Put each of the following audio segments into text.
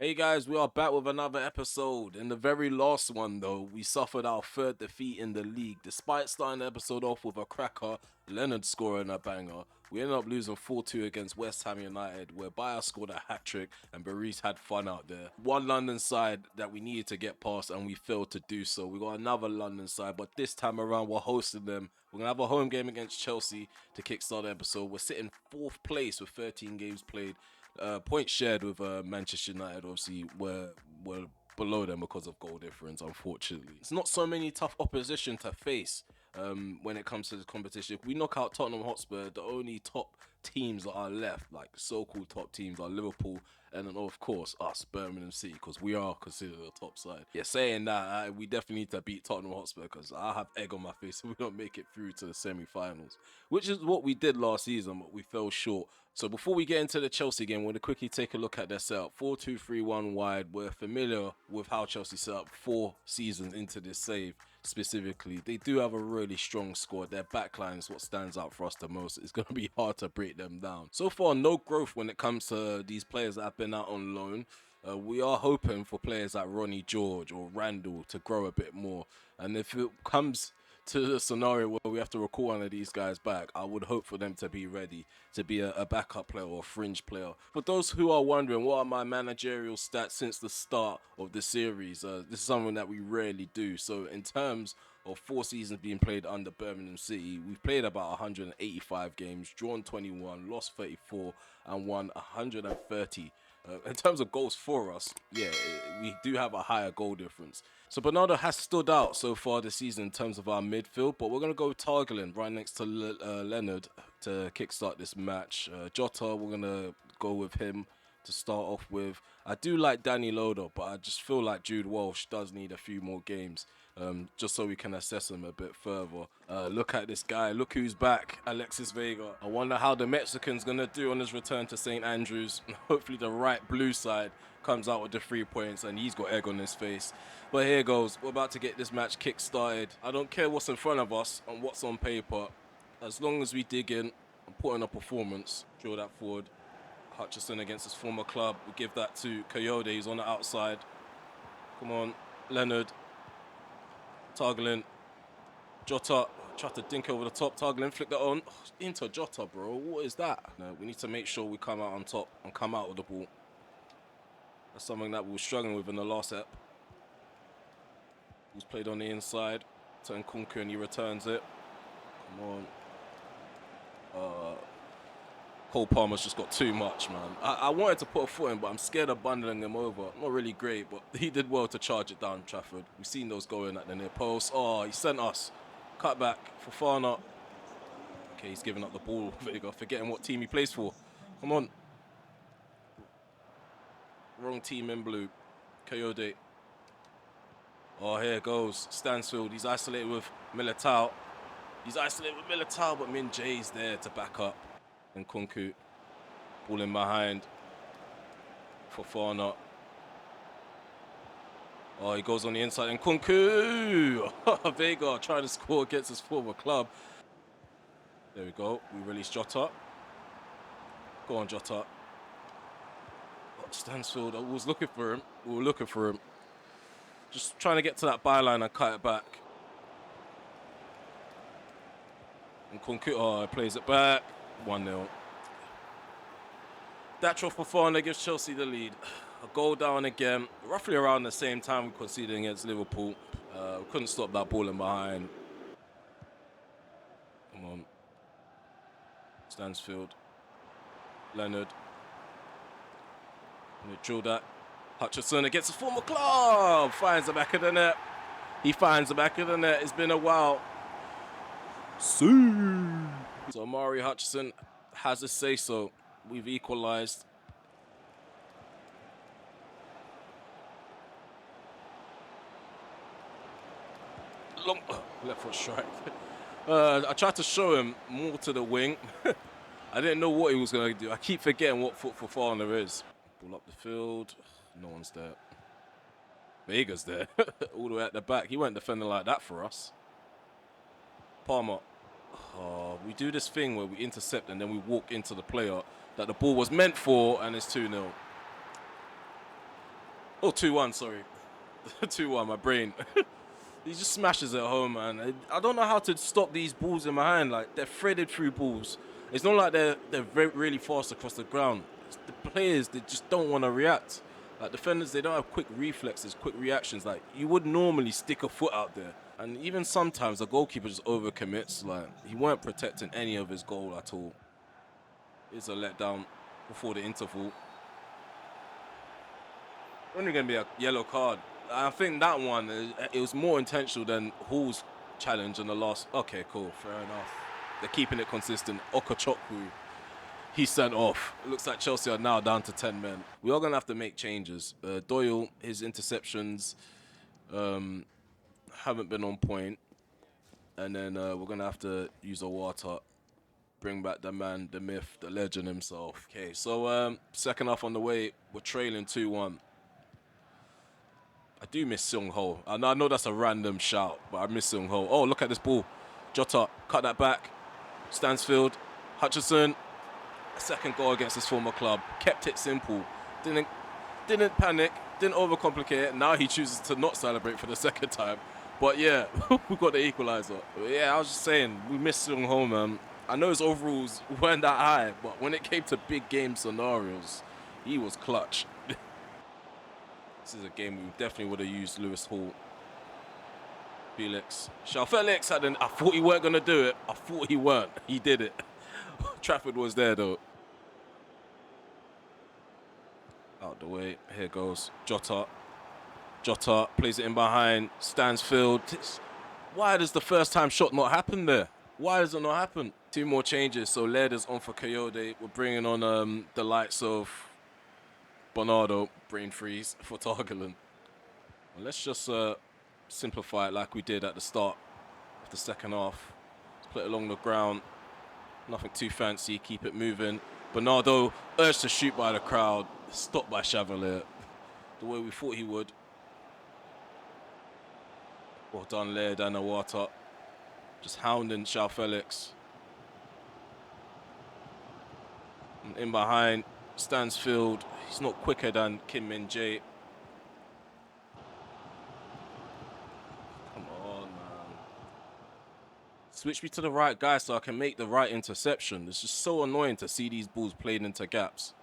Hey guys, we are back with another episode. In the very last one, though, we suffered our third defeat in the league. Despite starting the episode off with a cracker, Leonard scoring a banger, we ended up losing 4-2 against West Ham United, where Bayer scored a hat-trick and Baris had fun out there. One London side that we needed to get past and we failed to do so. We got another London side, but this time around we're hosting them. We're going to have a home game against Chelsea to kickstart the episode. We're sitting 4th place with 13 games played. Points shared with Manchester United. Obviously, we're below them because of goal difference. Unfortunately, it's not so many tough opposition to face when it comes to the competition. If we knock out Tottenham Hotspur, the only top teams that are left, like so-called top teams, are Liverpool and then of course us, Birmingham City, because we are considered a top side. Yeah, saying that, we definitely need to beat Tottenham Hotspur because I have egg on my face if we don't make it through to the semi-finals, which is what we did last season, but we fell short. So before we get into the Chelsea game, we're going to quickly take a look at their setup. 4-2-3-1 wide. We're familiar with how Chelsea set up 4 seasons into this save specifically. They do have a really strong squad. Their backline is what stands out for us the most. It's going to be hard to break them down. So far, no growth when it comes to these players that have been out on loan. We are hoping for players like Ronnie George or Randall to grow a bit more. And if it comes to the scenario where we have to recall one of these guys back, I would hope for them to be ready to be a backup player or a fringe player. For those who are wondering, what are my managerial stats since the start of the series? This is something that we rarely do. So in terms of 4 seasons being played under Birmingham City, we've played about 185 games, drawn 21, lost 34, and won 130. In terms of goals for us, yeah, we do have a higher goal difference. So Bernardo has stood out so far this season in terms of our midfield, but we're going to go Targelin right next to Leonard to kickstart this match. Jota, we're going to go with him to start off with. I do like Danny Loader, but I just feel like Jude Walsh does need a few more games just so we can assess him a bit further. Look at this guy. Look who's back. Alexis Vega. I wonder how the Mexican's going to do on his return to St. Andrews. Hopefully the right blue side comes out with the 3 points and he's got egg on his face. But here goes. We're about to get this match kick-started. I don't care what's in front of us and what's on paper. As long as we dig in and put in a performance, draw that forward. Hutchison against his former club. We give that to Coyote. He's on the outside. Come on. Leonard. Targelin. Jota. Try to dink over the top. Targelin flick that on. Into Jota, bro. What is that? No, we need to make sure we come out on top and come out with the ball. That's something that we were struggling with in the last ep. He's played on the inside to Nkunku and he returns it. Come on. Cole Palmer's just got too much, man. I wanted to put a foot in, but I'm scared of bundling him over. Not really great, but he did well to charge it down Trafford. We've seen those going at the near post. Oh, he sent us. Cut back for Fana. Okay, he's giving up the ball. Vega, forgetting what team he plays for. Come on. Wrong team in blue. Coyote. Oh, here it goes. Stansfield. He's isolated with Militao. But Min Jay's there to back up. And Nkunku. Ball in behind. For Fana. Oh, he goes on the inside. And Nkunku! Vega trying to score against his former club. There we go. We release Jota. Go on, Jota. Stansfield, I was looking for him. We were looking for him. Just trying to get to that byline and cut it back. And Nkunku, plays it back. 1-0. Datro Fofana gives Chelsea the lead. A goal down again. Roughly around the same time we conceded against Liverpool. We couldn't stop that ball in behind. Come on. Stansfield. Leonard. And they drill that. Hutchison against his former club. Finds the back of the net. He finds the back of the net. It's been a while. So Amari Hutchison has a say-so. We've equalised. Long left foot strike. I tried to show him more to the wing. I didn't know what he was going to do. I keep forgetting what foot Fofana is. Ball up the field. No one's there. Vega's there. All the way at the back. He won't defend like that for us. Palmer. Oh, we do this thing where we intercept and then we walk into the player that the ball was meant for, and it's 2-0. Oh, 2-1, sorry. 2-1, my brain. He just smashes it home, man. I don't know how to stop these balls in my hand. Like, they're threaded through balls. It's not like they're really fast across the ground. It's the players, they just don't want to react. Like, defenders, they don't have quick reflexes, quick reactions. Like, you would normally stick a foot out there. And even sometimes the goalkeeper just overcommits. Like, he weren't protecting any of his goal at all. It's a letdown before the interval. Only going to be a yellow card. I think that one, it was more intentional than Hall's challenge in the last. Okay, cool, fair enough. They're keeping it consistent. Okachukwu, he's sent off. It looks like Chelsea are now down to 10 men. We are going to have to make changes. Doyle, his interceptions haven't been on point. And then we're going to have to use Owata. Bring back the man, the myth, the legend himself. Okay, so second half on the way, we're trailing 2-1. I do miss Seung Ho. I know that's a random shout, but I miss Seung Ho. Oh, look at this ball. Jota, cut that back. Stansfield, Hutchinson. A second goal against his former club. Kept it simple. Didn't panic. Didn't overcomplicate it. Now he chooses to not celebrate for the second time. But yeah, we got the equaliser. Yeah, I was just saying, we miss Seung Ho, man. I know his overalls weren't that high, but when it came to big game scenarios, he was clutch. This is a game we definitely would have used Lewis Hall. Felix. Felix I thought he weren't going to do it. I thought he weren't. He did it. Trafford was there, though. Out the way. Here goes Jota. Jota plays it in behind. Stansfield. Why does the first time shot not happen there? Why does it not happen? 2 more changes. So Laird is on for Coyote. We're bringing on the likes of Bernardo, brain freeze for Targeland. Well, let's just simplify it like we did at the start of the second half. Let's play it along the ground. Nothing too fancy. Keep it moving. Bernardo urged to shoot by the crowd. Stopped by Chevalier. The way we thought he would. Well done, Laird and Awata. Just hounding João Felix. And in behind, Stansfield. He's not quicker than Kim Min-jae. Come on, man. Switch me to the right guy so I can make the right interception. It's just so annoying to see these balls played into gaps.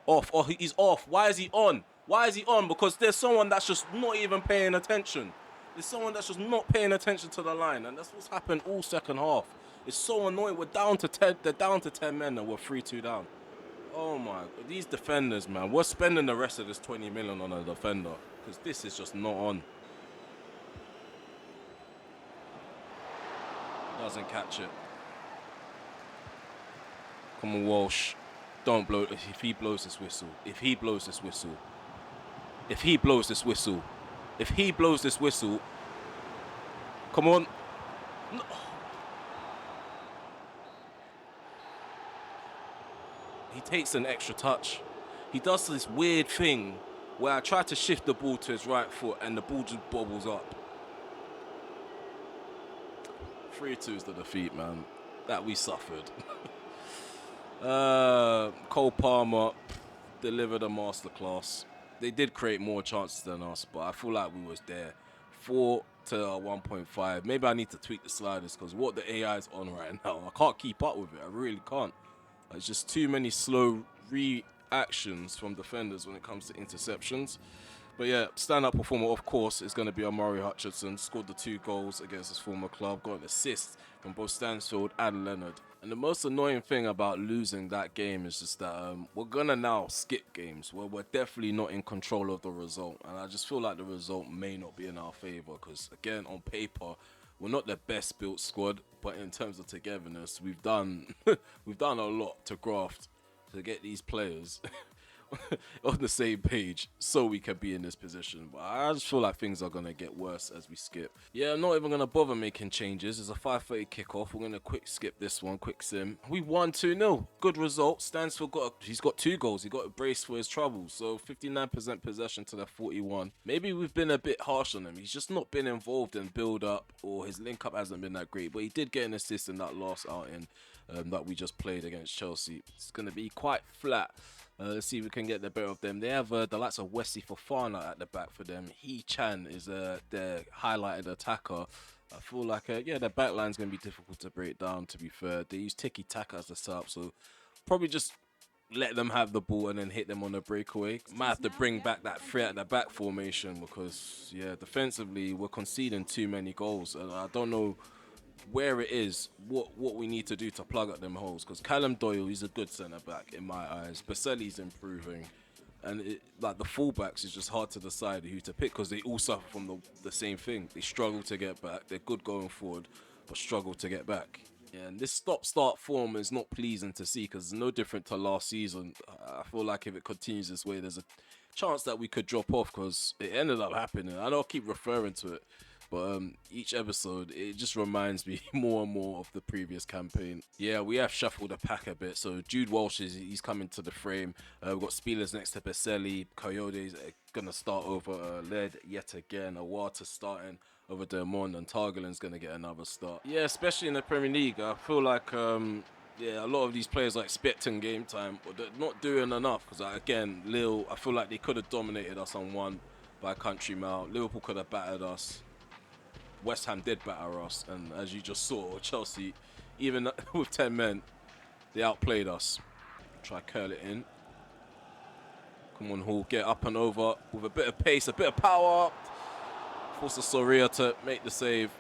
Off. Oh, he's off. Why is he on? Why is he on? Because there's someone that's just not even paying attention. There's someone that's just not paying attention to the line. And that's what's happened all second half. It's so annoying. We're down to 10. They're down to 10 men and we're 3-2 down. Oh my, these defenders, man. We're spending the rest of this 20 million on a defender because this is just not on. Doesn't catch it. Come on, Walsh. Don't blow. If he blows this whistle. If he blows this whistle. If he blows this whistle. If he blows this whistle. Come on. No. He takes an extra touch. He does this weird thing where I try to shift the ball to his right foot and the ball just bobbles up. 3-2 is the defeat, man. That we suffered. Cole Palmer delivered a masterclass. They did create more chances than us, but I feel like we was there. 4 to 1.5. Maybe I need to tweak the sliders because what the AI is on right now, I can't keep up with it. I really can't. It's just too many slow reactions from defenders when it comes to interceptions. But yeah, stand-up performer, of course, is going to be Omari Hutchinson. Scored the 2 goals against his former club. Got an assist from both Stansfield and Leonard. And the most annoying thing about losing that game is just that we're going to now skip games where we're definitely not in control of the result. And I just feel like the result may not be in our favour because, again, on paper, we're not the best built squad, but in terms of togetherness, we've done we've done a lot to graft to get these players on the same page so we can be in this position. But I just feel like things are going to get worse as we skip. Yeah, I'm not even going to bother making changes. It's a 5:30 kickoff. We're going to quick skip this one, quick sim. We won 2-0. Good result. Stansfield he's got 2 goals. He got a brace for his troubles. So 59% possession to their 41. Maybe we've been a bit harsh on him. He's just not been involved in build-up or his link-up hasn't been that great. But he did get an assist in that last outing that we just played against Chelsea. It's going to be quite flat Let's see if we can get the better of them. They have the likes of Wesley Fofana at the back for them. He Chan is their highlighted attacker. I feel like, yeah, their back line's going to be difficult to break down, to be fair. They use Tiki Taka as the setup, so probably just let them have the ball and then hit them on the breakaway. Might have to bring back that three at the back formation because, yeah, defensively, we're conceding too many goals. And I don't know where it is, what we need to do to plug up them holes. Because Callum Doyle, he's a good centre back in my eyes. Baselli's improving, and like the fullbacks is just hard to decide who to pick because they all suffer from the same thing. They struggle to get back. They're good going forward, but struggle to get back. Yeah, and this stop-start form is not pleasing to see because it's no different to last season. I feel like if it continues this way, there's a chance that we could drop off because it ended up happening. I know I keep referring to it, but each episode, it just reminds me more and more of the previous campaign. Yeah, we have shuffled the pack a bit. So Jude Walsh, he's coming to the frame. We've got Spielers next to Baselli. Coyotes are going to start over Led yet again. Awata starting over Dermond, and Targelin's going to get another start. Yeah, especially in the Premier League. I feel like, yeah, a lot of these players are expecting game time, but they're not doing enough. Because, again, Lille, I feel like they could have dominated us on one by country mile. Liverpool could have battered us. West Ham did batter us, and as you just saw, Chelsea, even with 10 men, they outplayed us. Try curl it in. Come on, Hall, get up and over with a bit of pace, a bit of power. Force the Soria to make the save.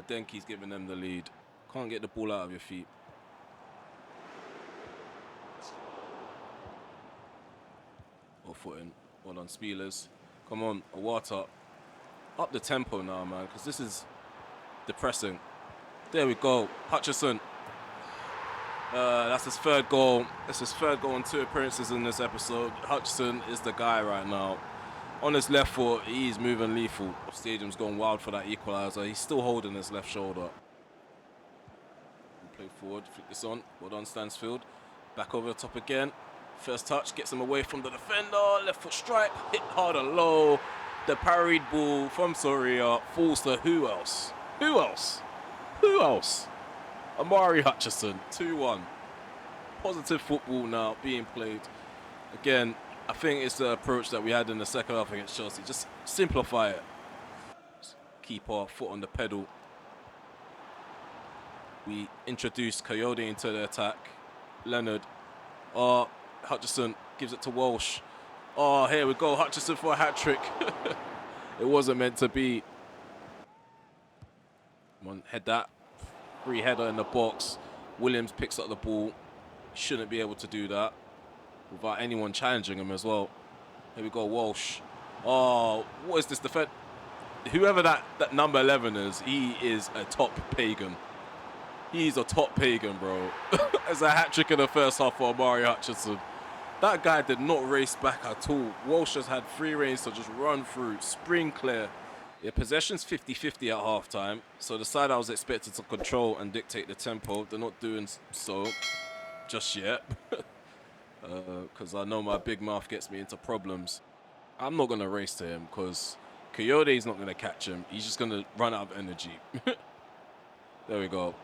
Denki's giving them the lead. Can't get the ball out of your feet. Or footing. Well on Spielers. Come on, Awata. Up the tempo now, man, because this is depressing. There we go. Hutchison. That's his third goal. That's his third goal in 2 appearances in this episode. Hutchison is the guy right now. On his left foot, he's moving lethal. Stadium's going wild for that equaliser. He's still holding his left shoulder. Play forward, flick this on. Well done, Stansfield. Back over the top again. First touch, gets him away from the defender. Left foot strike, hit hard and low. The parried ball from Soria falls to who else? Who else? Who else? Amari Hutchison, 2-1. Positive football now being played. Again, I think it's the approach that we had in the second half against Chelsea. Just simplify it. Just keep our foot on the pedal. We introduced Coyote into the attack. Leonard. Hutchison gives it to Walsh. Oh, here we go. Hutchison for a hat-trick. It wasn't meant to be. Come on, head that. Free header in the box. Williams picks up the ball. Shouldn't be able to do that without anyone challenging him as well. Here we go, Walsh. Oh, what is this defense? Whoever that number 11 is, he is a top pagan. He's a top pagan, bro. There's a hat-trick in the first half for Amari Hutchison. That guy did not race back at all. Walsh has had free reins to just run through, spring clear. Yeah, possession's 50-50 at halftime. So the side I was expected to control and dictate the tempo, they're not doing so just yet. Because I know my big mouth gets me into problems. I'm not going to race to him because Coyote's not going to catch him. He's just going to run out of energy. There we go.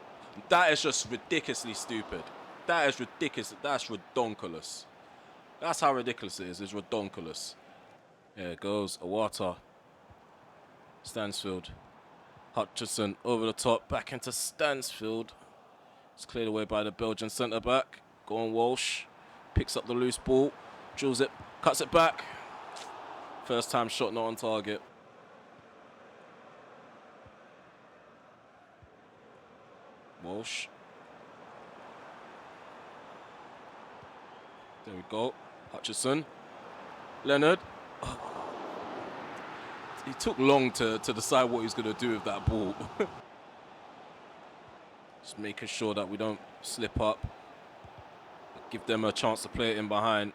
That is just ridiculously stupid. That is ridiculous. That's redonkulous. That's how ridiculous it is. It's redonkulous. There it goes. Awata. Stansfield. Hutchison over the top. Back into Stansfield. It's cleared away by the Belgian centre-back. Go on, Walsh. Picks up the loose ball. Drills it. Cuts it back. First time shot not on target. Walsh. There we go. Hutchison. Leonard. Oh. He took long to decide what he's going to do with that ball. Just making sure that we don't slip up. Give them a chance to play it in behind.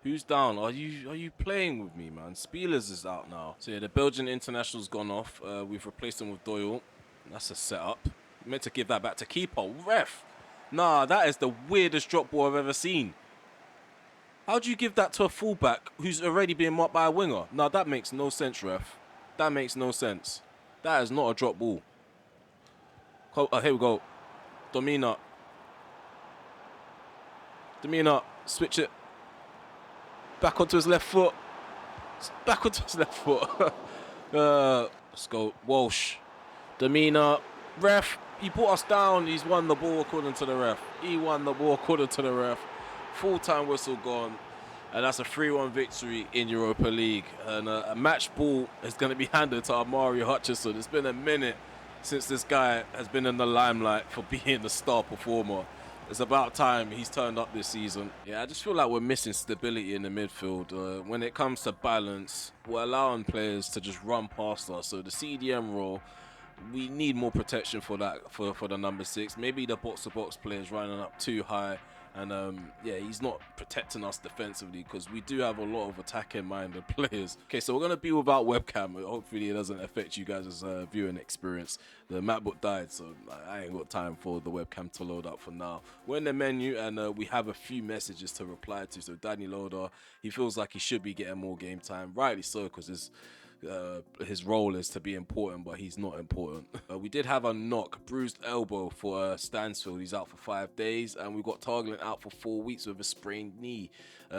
Who's down? Are you playing with me, man? Spielers is out now. So yeah, the Belgian international's gone off. We've replaced him with Doyle. That's a setup. Meant to give that back to keeper. Ref. Nah, that is the weirdest drop ball I've ever seen. How do you give that to a fullback who's already being marked by a winger? Nah, that makes no sense, ref. That makes no sense. That is not a drop ball. Here we go. Domina. Switch it. Back onto his left foot. Back onto his left foot. Let's go. Walsh. Domina. Ref. He brought us down. He's won the ball according to the ref. He won the ball according to the ref. Full-time whistle gone. And that's a 3-1 victory in Europa League. And a match ball is going to be handed to Amari Hutchinson. It's been a minute since this guy has been in the limelight for being the star performer. It's about time he's turned up this season. Yeah, I just feel like we're missing stability in the midfield. When it comes to balance, we're allowing players to just run past us. So the CDM role, we need more protection for that, for the number 6. Maybe the box-to-box players running up too high. And yeah, he's not protecting us defensively because we do have a lot of attacking-minded players. Okay, so we're going to be without webcam. Hopefully it doesn't affect you guys' viewing experience. The MacBook died, so I ain't got time for the webcam to load up for now. We're in the menu, and we have a few messages to reply to. So Danny Loader, he feels like he should be getting more game time. Rightly so, because his role is to be important, but he's not important. We did have a knock, bruised elbow for Stansfield. He's out for 5 days, and we've got Targeland out for 4 weeks with a sprained knee.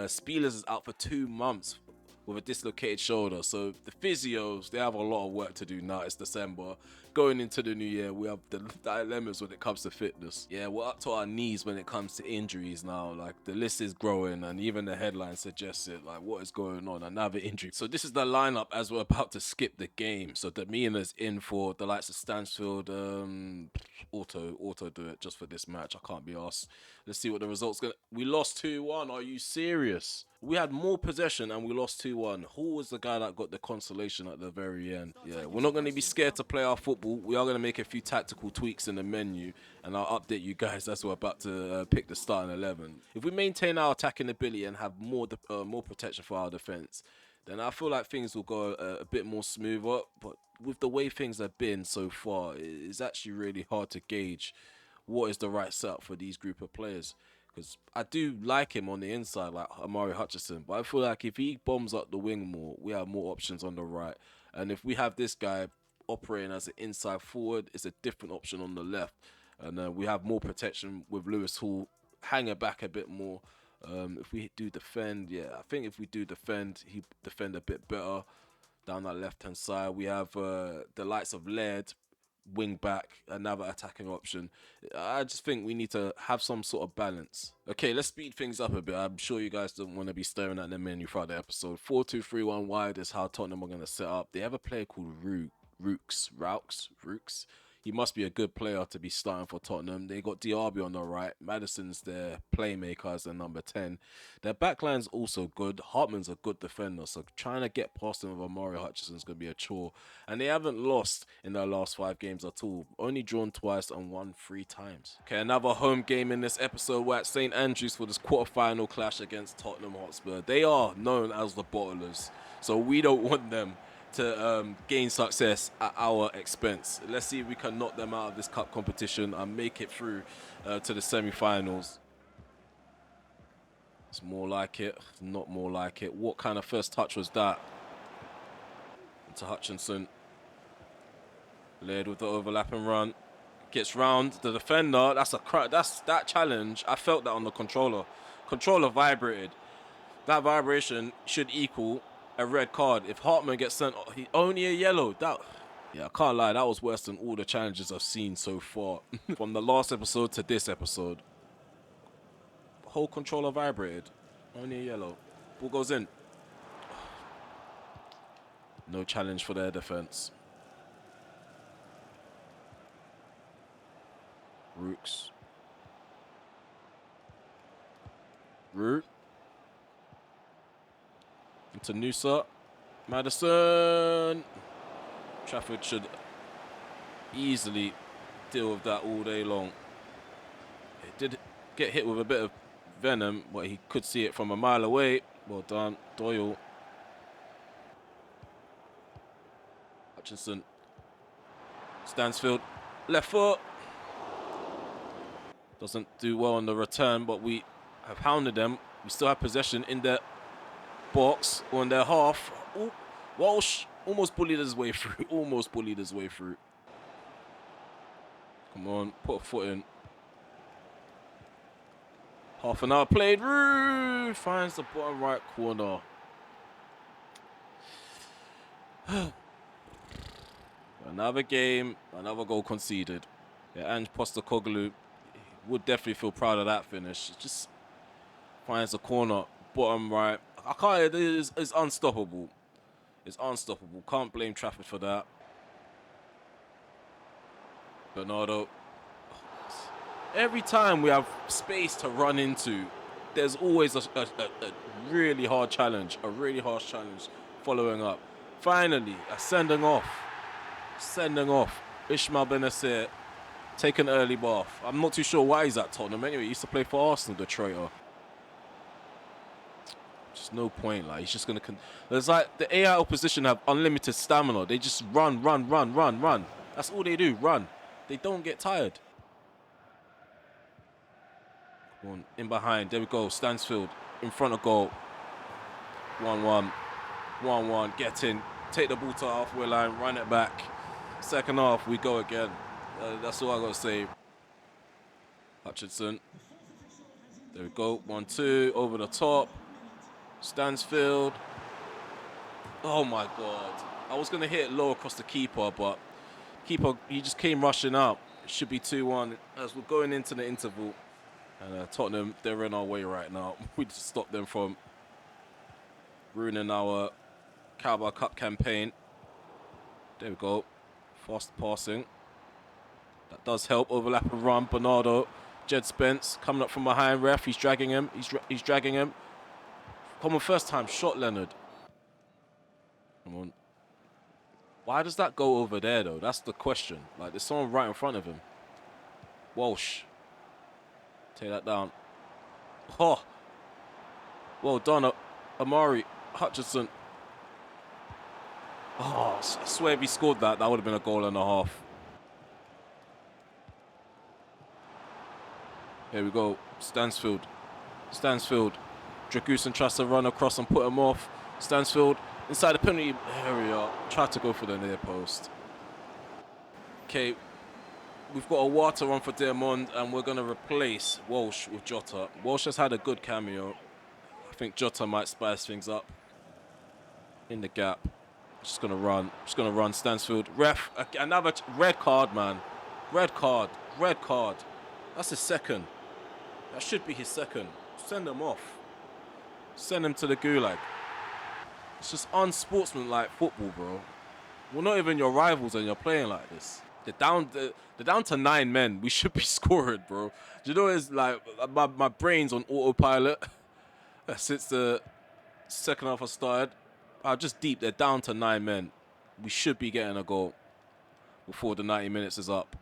Spielers is out for 2 months with a dislocated shoulder. So the physios, they have a lot of work to do now. It's December. Going into the new year, we have the dilemmas when it comes to fitness. Yeah, we're up to our knees when it comes to injuries now. Like, the list is growing, and even the headline suggests it. Like, what is going on? Another injury. So this is the lineup as we're about to skip the game. So Demina's in for the likes of Stansfield. Auto do it just for this match. I can't be asked. Let's see what the results gonna. We lost 2-1. Are you serious? We had more possession and we lost 2-1. Who was the guy that got the consolation at the very end? Yeah, we're not going to be scared to play our football. We are going to make a few tactical tweaks in the menu, and I'll update you guys as we're about to pick the starting 11. If we maintain our attacking ability and have more protection for our defense, then I feel like things will go a bit more smoother. But with the way things have been so far, it's actually really hard to gauge what is the right setup for these group of players. Because I do like him on the inside, like Amari Hutchinson. But I feel like if he bombs up the wing more, we have more options on the right. And if we have this guy operating as an inside forward, it's a different option on the left. And we have more protection with Lewis Hall hanging back a bit more. If we do defend, yeah, I think if we do defend, he defend a bit better down that left-hand side. We have the likes of Laird, wing back, another attacking option. I just think we need to have some sort of balance. Okay, let's speed things up a bit. I'm sure you guys don't want to be staring at the menu throughout the episode. 4-2-3-1 wide is how Tottenham are going to set up. They have a player called Rooks. He must be a good player to be starting for Tottenham. They got Diaby on the right. Madison's their playmaker as their number 10. Their backline's also good. Hartman's a good defender, so trying to get past him with Amari Hutchinson's going to be a chore. And they haven't lost in their last 5 games at all. Only drawn twice and won 3 times. Okay, another home game in this episode. We're at St Andrews for this quarter-final clash against Tottenham Hotspur. They are known as the Bottlers, so we don't want them to gain success at our expense. Let's see if we can knock them out of this cup competition and make it through to the semi-finals. It's more like it, not more like it. What kind of first touch was that? To Hutchinson. Laird with the overlapping run. Gets round the defender. That's that challenge. I felt that on the controller. Controller vibrated. That vibration should equal a red card. If Hartman gets sent, only a yellow. Yeah, I can't lie, that was worse than all the challenges I've seen so far. From the last episode to this episode. The whole controller vibrated. Only a yellow. Ball goes in. No challenge for their defense. Rooks. Root. Into Noosa. Madison. Trafford should easily deal with that all day long. It did get hit with a bit of venom, but he could see it from a mile away. Well done, Doyle. Hutchinson. Stansfield. Left foot. Doesn't do well on the return, but we have hounded them. We still have possession in their box or in their half. Ooh, Walsh almost bullied his way through. Almost bullied his way through. Come on, put a foot in. Half an hour played. Roo finds the bottom right corner. Another game, another goal conceded. Yeah, Ange Postecoglou would definitely feel proud of that finish. Just finds the corner, bottom right. I can't. It's unstoppable. It's unstoppable. Can't blame Trafford for that. Bernardo. Every time we have space to run into, there's always a really hard challenge. A really harsh challenge following up. Finally, a sending off. Sending off. Ismail Bennacer. Take an early bath. I'm not too sure why he's at Tottenham. Anyway, he used to play for Arsenal, the traitor. Just no point. Like, he's just going to... There's like, the AI opposition have unlimited stamina. They just run. That's all they do, run. They don't get tired. Come on, in behind. There we go. Stansfield in front of goal. 1-1. 1-1. Get in. Take the ball to the halfway line. Run it back. Second half, we go again. That's all I got to say. Hutchinson. There we go. 1-2. Over the top. Stansfield. Oh, my God. I was going to hit it low across the keeper, but keeper, he just came rushing out. It should be 2-1 as we're going into the interval. And Tottenham, they're in our way right now. We just stop them from ruining our Carabao Cup campaign. There we go. Fast passing. That does help. Overlap and run. Bernardo. Jed Spence coming up from behind. Ref. He's dragging him. He's dragging him. Come on, first time shot, Leonard. Come on. Why does that go over there, though? That's the question. Like, there's someone right in front of him. Walsh. Take that down. Oh. Well done, Amari. Hutchinson. Oh, I swear if he scored that, that would have been a goal and a half. Here we go. Stansfield. Dragusin tries to run across and put him off. Stansfield inside the penalty area. Tried to go for the near post. Okay. We've got a water run for Diamond, and we're going to replace Walsh with Jota. Walsh has had a good cameo. I think Jota might spice things up. In the gap. Just going to run. Stansfield. Ref. Another red card, man. Red card. That's his second. That should be his second. Send him off. Send him to the gulag. It's just unsportsmanlike football, bro. We're not even your rivals and you're playing like this. They're down to 9 men. We should be scoring, bro. Do you know, it's like my brain's on autopilot since the second half I started. Just deep. They're down to 9 men. We should be getting a goal before the 90 minutes is up.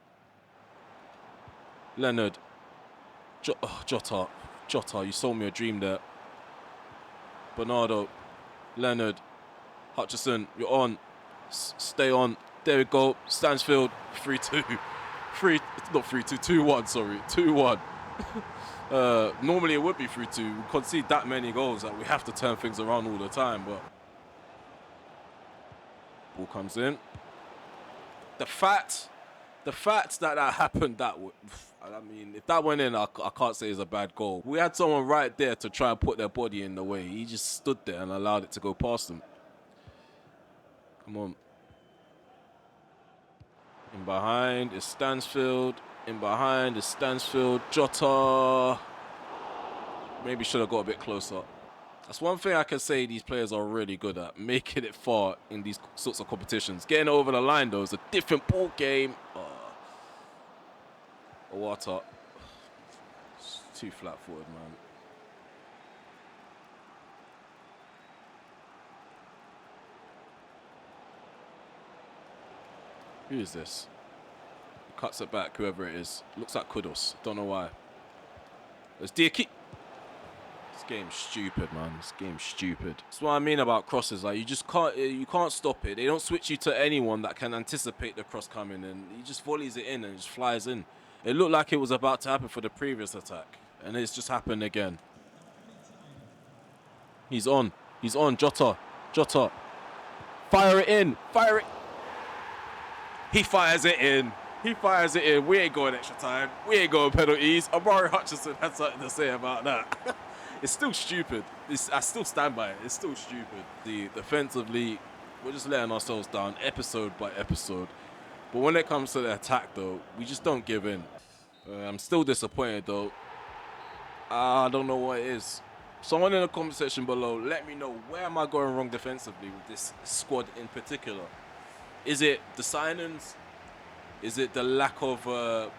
Leonard. Jota, you sold me a dream there. Bernardo. Leonard. Hutchinson, you're on. Stay on. There we go. Stansfield, 3-2. Not 3-2, 2-1, sorry. 2-1. Normally it would be 3-2. We concede that many goals that we have to turn things around all the time, but ball comes in. The fact that happened, I mean, if that went in, I can't say it's a bad goal. We had someone right there to try and put their body in the way. He just stood there and allowed it to go past him. Come on. In behind is Stansfield. Jota. Maybe should have got a bit closer. That's one thing I can say these players are really good at. Making it far in these sorts of competitions. Getting over the line, though, is a different ball game. Water. It's too flat-footed, man. Who is this? Cuts it back, whoever it is. Looks like Kudos. Don't know why. There's Diaki. This game's stupid, man. This game's stupid. That's what I mean about crosses. Like, you can't stop it. They don't switch you to anyone that can anticipate the cross coming in. He just volleys it in and just flies in. It looked like it was about to happen for the previous attack, and it's just happened again. He's on. He's on. Jota. Jota. Fire it in. Fire it. He fires it in. He fires it in. We ain't going extra time. We ain't going penalties. Amari Hutchinson had something to say about that. It's still stupid. I still stand by it. It's still stupid. The defensively, we're just letting ourselves down episode by episode. But when it comes to the attack, though, we just don't give in. I'm still disappointed, though. I don't know what it is. Someone in the comment section below, let me know, where am I going wrong defensively with this squad in particular? Is it the signings? Is it the lack of, the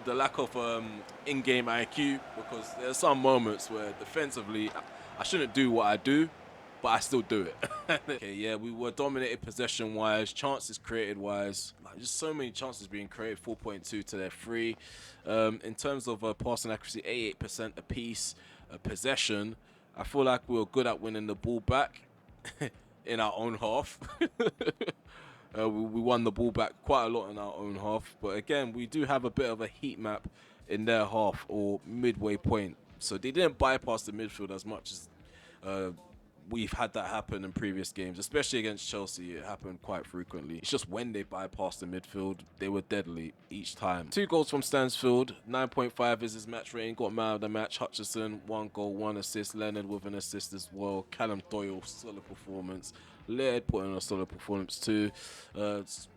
lack of in-game IQ? Because there are some moments where defensively, I shouldn't do what I do, but I still do it. Okay, yeah, we were dominated possession-wise, chances created-wise. Like, just so many chances being created, 4.2 to their 3. In terms of passing accuracy, 88% apiece. Possession, I feel like we were good at winning the ball back in our own half. We won the ball back quite a lot in our own half. But again, we do have a bit of a heat map in their half or midway point. So they didn't bypass the midfield as much as we've had that happen in previous games, especially against Chelsea. It happened quite frequently. It's just when they bypassed the midfield, they were deadly each time. 2 goals from Stansfield, 9.5 is his match rating. Got man of the match. Hutchinson, 1 goal, 1 assist. Leonard with an assist as well. Callum Doyle, solid performance. Laird put in a solid performance too.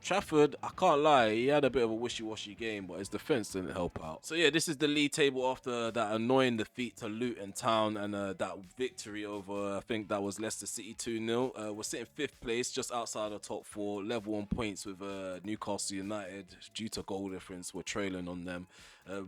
Trafford, I can't lie, he had a bit of a wishy-washy game, but his defence didn't help out. So yeah, this is the league table after that annoying defeat to Luton Town and that victory over, I think that was Leicester City 2-0. We're sitting 5th place, just outside the top 4, level on points with Newcastle United. Due to goal difference, we're trailing on them.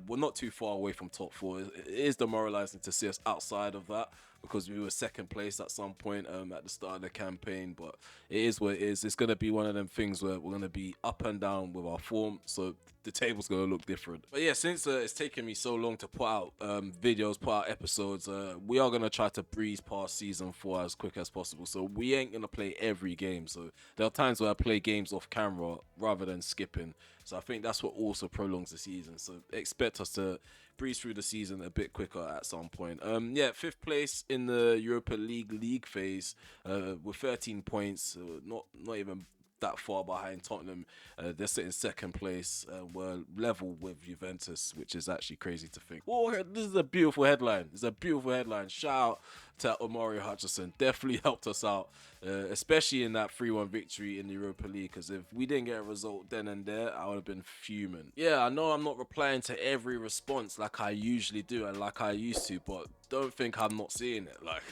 We're not too far away from top 4. It is demoralising to see us outside of that, because we were 2nd place at some point at the start of the campaign, but it is what it is. It's going to be one of them things where we're going to be up and down with our form, so the table's going to look different. But yeah, since it's taken me so long to put out videos, put out episodes, we are going to try to breeze past season 4 as quick as possible. So we ain't going to play every game. So there are times where I play games off camera rather than skipping. So I think that's what also prolongs the season. So expect us to breeze through the season a bit quicker at some point. Yeah, 5th place in the Europa League phase with 13 points. Not even that far behind Tottenham. They're sitting 2nd place. We're level with Juventus, which is actually crazy to think. Oh, this is a beautiful headline. It's a beautiful headline. Shout out to Amari Hutchinson. Definitely helped us out, especially in that 3-1 victory in the Europa League, because if we didn't get a result then and there, I would have been fuming. Yeah, I know I'm not replying to every response like I usually do and like I used to, but don't think I'm not seeing it. Like,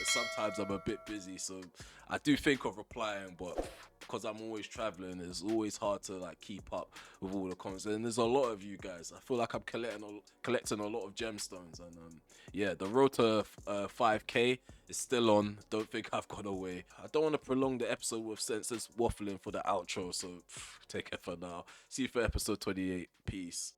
sometimes I'm a bit busy, so I do think of replying, but because I'm always traveling, it's always hard to like keep up with all the comments. And there's a lot of you guys. I feel like I'm collecting a lot of gemstones, and yeah, the road to 5k is still on. Don't think I've gone away. I don't want to prolong the episode with senseless waffling for the outro, so take it for now. See you for episode 28. Peace.